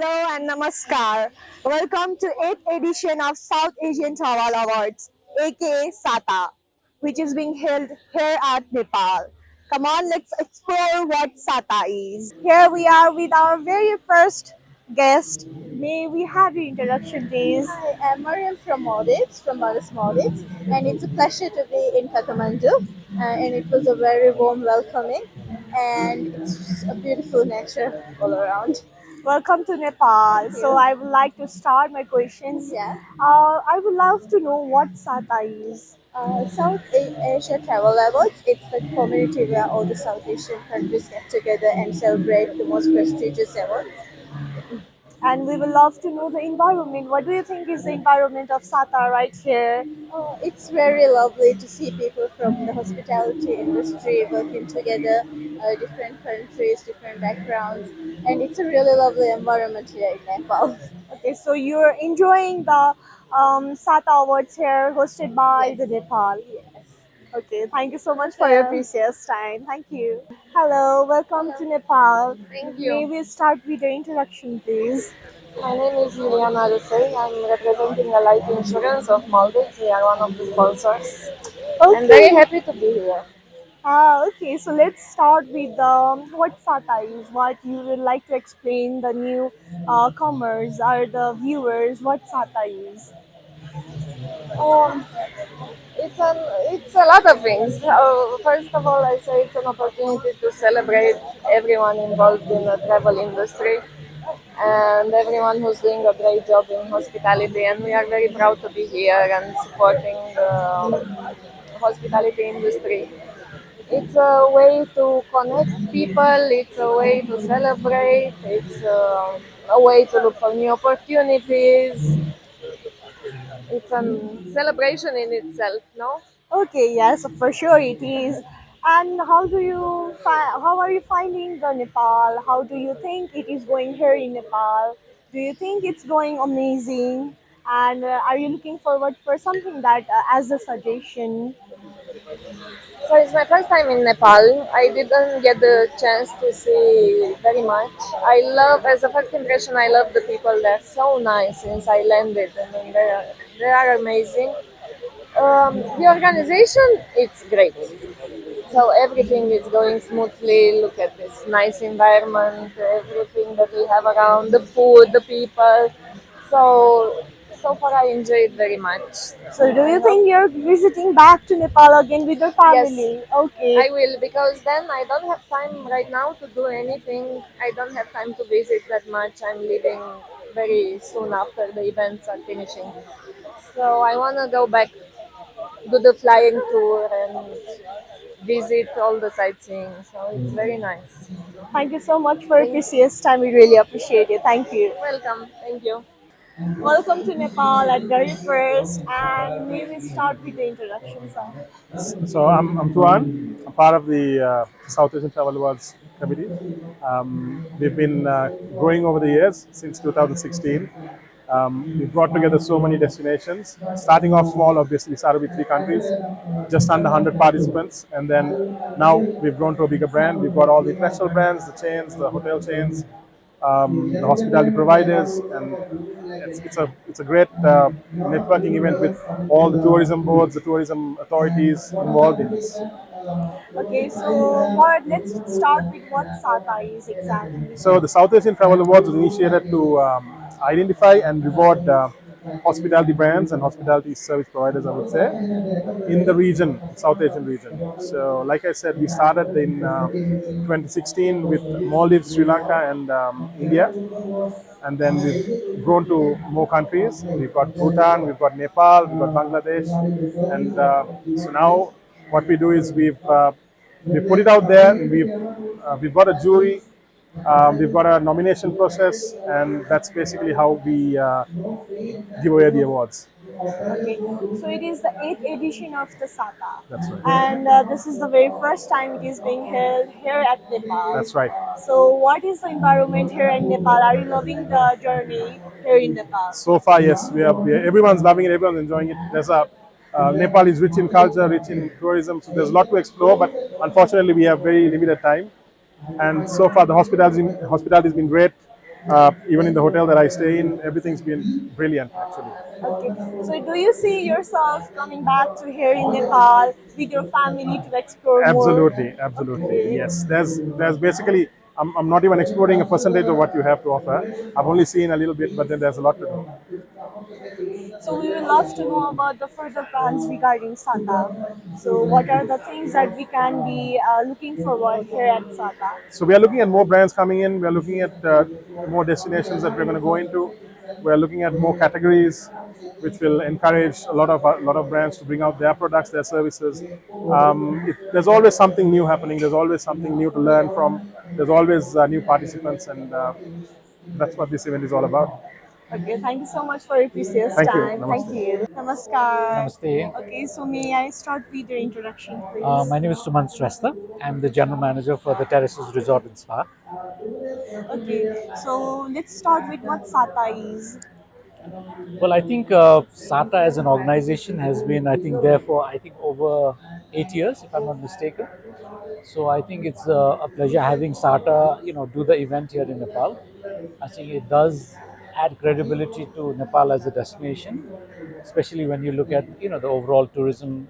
Hello and namaskar. Welcome to 8th edition of South Asian Travel Awards, aka Sata, which is being held here at Nepal. Come on, let's explore what Sata is. Here we are with our very first guest. May we have your introduction, please? Hi, I'm Mariam from Maldives, and it's a pleasure to be in Kathmandu. And it was a very warm welcoming, and it's a beautiful nature all around. Welcome to Nepal. Thank So you. I would like to start my questions. Yeah. I would love to know what Sata is. Asia Travel Awards, it's the community where all the South Asian countries get together and celebrate the most prestigious awards. And we will love to know the environment. What do you think is the environment of Sata right here? Oh, it's very lovely to see people from the hospitality industry working together, different countries, different backgrounds, and it's a really lovely environment here in Nepal. Okay, so you're enjoying the Sata Awards here hosted by Yes, the Nepal. yes. Okay, thank you so much for your Welcome. precious time. Thank you. Hello, welcome Hello. to Nepal. Thank May you. we start with your introduction, please? My name is Juliana Rusey. I'm representing the life insurance of Maldives. We are one of the sponsors. I'm very Okay. happy to be here. Okay, so let's start with what SATA is. What you would like to explain the new comers or the viewers what SATA is. Um, it's a lot of things. First of all, I say it's an opportunity to celebrate everyone involved in the travel industry and everyone who's doing a great job in hospitality. And we are very proud to be here and supporting the hospitality industry. It's a way to connect people, it's a way to celebrate, it's a way to look for new opportunities. It's a celebration in itself, no? Okay, yes, for sure it is. And how are you finding the Nepal? How do you think it is going here in Nepal? Do you think it's going amazing? And are you looking forward for something that as a suggestion? So it's my first time in Nepal. I didn't get the chance to see very much. As a first impression, I love the people. They're so nice since I landed. I mean, they are amazing. The organization, it's great. So everything is going smoothly. Look at this nice environment, everything that we have around, the food, the people. So so far I enjoyed very much. So, do I you hope think you're visiting back to Nepal again with your yes, family? Okay, I will because then I don't have time right now to do anything. I don't have time to visit that much. I'm leaving very soon after the events are finishing. So I want to go back, do the flying tour and visit all the sightseeing. So it's very nice. thank you so much for your Thank precious time. We really appreciate it. Thank you. welcome. Thank you. Welcome to Nepal at very first, and we will start with the introduction, sir. So I'm Tuan. I'm part of the South Asian Travel Awards Committee. We've been growing over the years since 2016. We've brought together so many destinations, starting off small, obviously, we started with 3 countries, just under 100 participants, and then now we've grown to a bigger brand. We've got all the international brands, the chains, the hotel chains, the hospitality providers, and it's a great networking event with all the tourism boards, the tourism authorities involved in this. Okay, so let's start with what SATA is exactly. So the South Asian Travel Awards was initiated to identify and reward hospitality brands and hospitality service providers, I would say, in the region, South Asian region. So, like I said, we started in 2016 with Maldives, Sri Lanka, and India, and then we've grown to more countries. We've got Bhutan, we've got Nepal, we've got Bangladesh, and so now what we do is we put it out there. We've got a jury, we've got a nomination process, and that's basically how we give away the awards. Okay, so it is the 8th edition of the SATA, That's right. and this is the very first time it is being held here at Nepal. That's right. So, what is the environment here in Nepal? Are you loving the journey here in Nepal? So far, yes, everyone's loving it. Everyone's enjoying it. Nepal is rich in culture, rich in tourism, so there's a lot to explore. But unfortunately, we have very limited time. And so far, the hospitality has been great. Even in the hotel that I stay in, everything's been brilliant actually. Okay. So do you see yourself coming back to here in Nepal with your family to explore more? Absolutely, absolutely. Okay. Yes, there's basically I'm not even exploring a percentage of what you have to offer. I've only seen a little bit, but then there's a lot to do. So we will love to know about the further plans regarding Sata. So what are the things that we can be looking forward here at Sata? So we are looking at more brands coming in. We are looking at more destinations that we're going to go into. We are looking at more categories, which will encourage a lot of brands to bring out their products, their services. There's always something new happening. There's always something new to learn from. There's always new participants, and that's what this event is all about. Okay, thank you so much for your precious Thank you. time. Thank Namaste. you. Namaskar. Namaste. Okay, so may I start with your introduction, please? My name is Suman Shrestha. I'm the general manager for the Terraces Resort and Spa. Okay, so let's start with what SATA is. Well, I think SATA as an organization has been, I think, there for over 8 years, if I'm not mistaken. So I think it's a pleasure having SATA, do the event here in Nepal. I think it does add credibility to Nepal as a destination, especially when you look at the overall tourism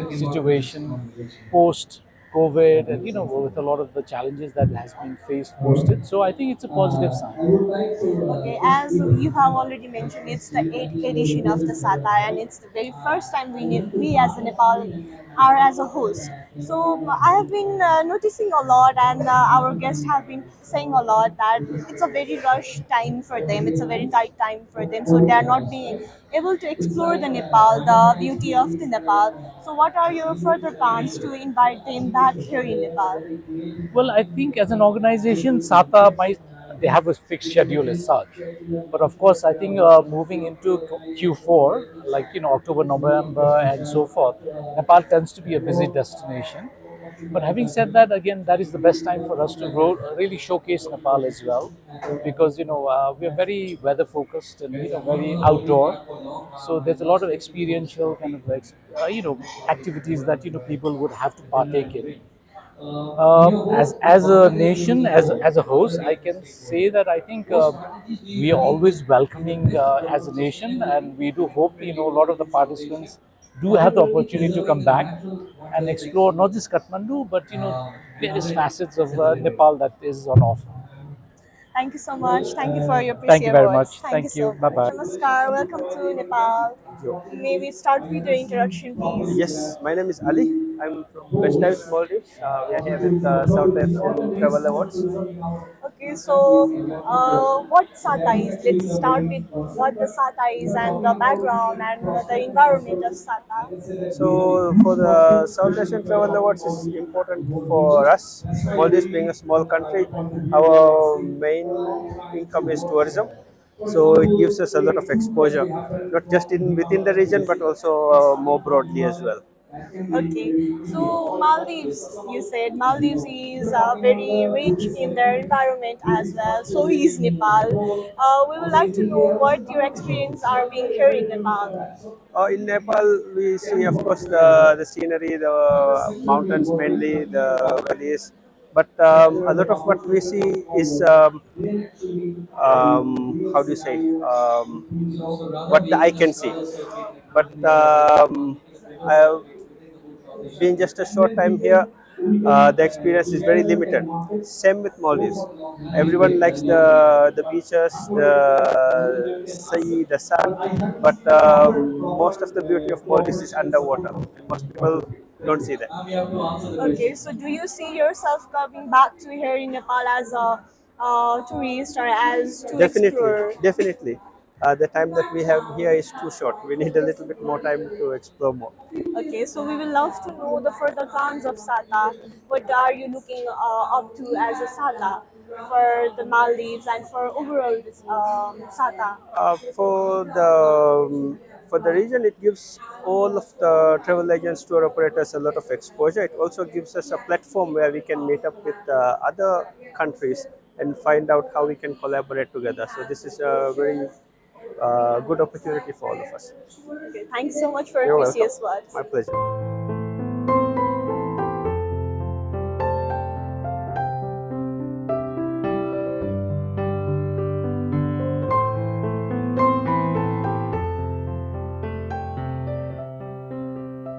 situation post COVID, and with a lot of the challenges that has been faced post it. So I think it's a positive sign. Okay, as you have already mentioned, it's the 8th edition of the SATA, and it's the very first time we as a Nepal are as a host. So I have been noticing a lot, and our guests have been saying a lot that it's a very rush time for them. It's a very tight time for them, so they are not being able to explore the Nepal, the beauty of the Nepal. So, what are your further plans to invite them back here in Nepal? Well, I think as an organization, SATA might they have a fixed schedule as such, but of course, I think moving into Q4, like October, November, and so forth, Nepal tends to be a busy destination. But having said that, again, that is the best time for us to really showcase Nepal as well, because we are very weather focused and very outdoor. So there's a lot of experiential kind of activities that people would have to partake in. As a nation, as a host, I can say that I think we are always welcoming as a nation, and we do hope a lot of the participants do have the opportunity to come back and explore not just Kathmandu, but various facets of Nepal that is on offer. Thank you so much. Thank you for your Thank you precious very words. much. Thank you Thank you. so Bye much. bye. Namaskar. Welcome to Nepal. May we start with your introduction, please? Yes, my name is Ali. I'm from West Isles, Maldives. We are here with South Asian Travel Awards. Okay, so what SATA is? Let's start with what the SATA is and the background and the environment of SATA. So, for the South Asian Travel Awards is important for us. Maldives being a small country, our main income is tourism. So it gives us a lot of exposure, not just in within the region, but also more broadly as well. Okay, so Maldives, you said Maldives is very rich in their environment as well. So is Nepal. We would like to know what your experience are being here in Nepal. In Nepal, we see, of course, the scenery, the mountains mainly, the valleys. But a lot of what we see is how do you say what the eye can see. But I, being just a short time here, the experience is very limited. Same with Maldives. Everyone likes the beaches, the sea, the sun, but most of the beauty of Maldives is underwater, and most people don't see that. Okay, so do you see yourself coming back to here in Nepal as a tourist or as to Definitely, explore? definitely. The time that we have here is too short. We need a little bit more time to explore more. Okay, so we will love to know the further plans of Sata. What are you looking up to as a Sata for the Maldives and for overall this Sata? For the region, it gives all of the travel agents, tour operators a lot of exposure. It also gives us a platform where we can meet up with other countries and find out how we can collaborate together. So this is a very good opportunity for all of us. Okay, thanks so much for your You're welcome. precious words. My pleasure.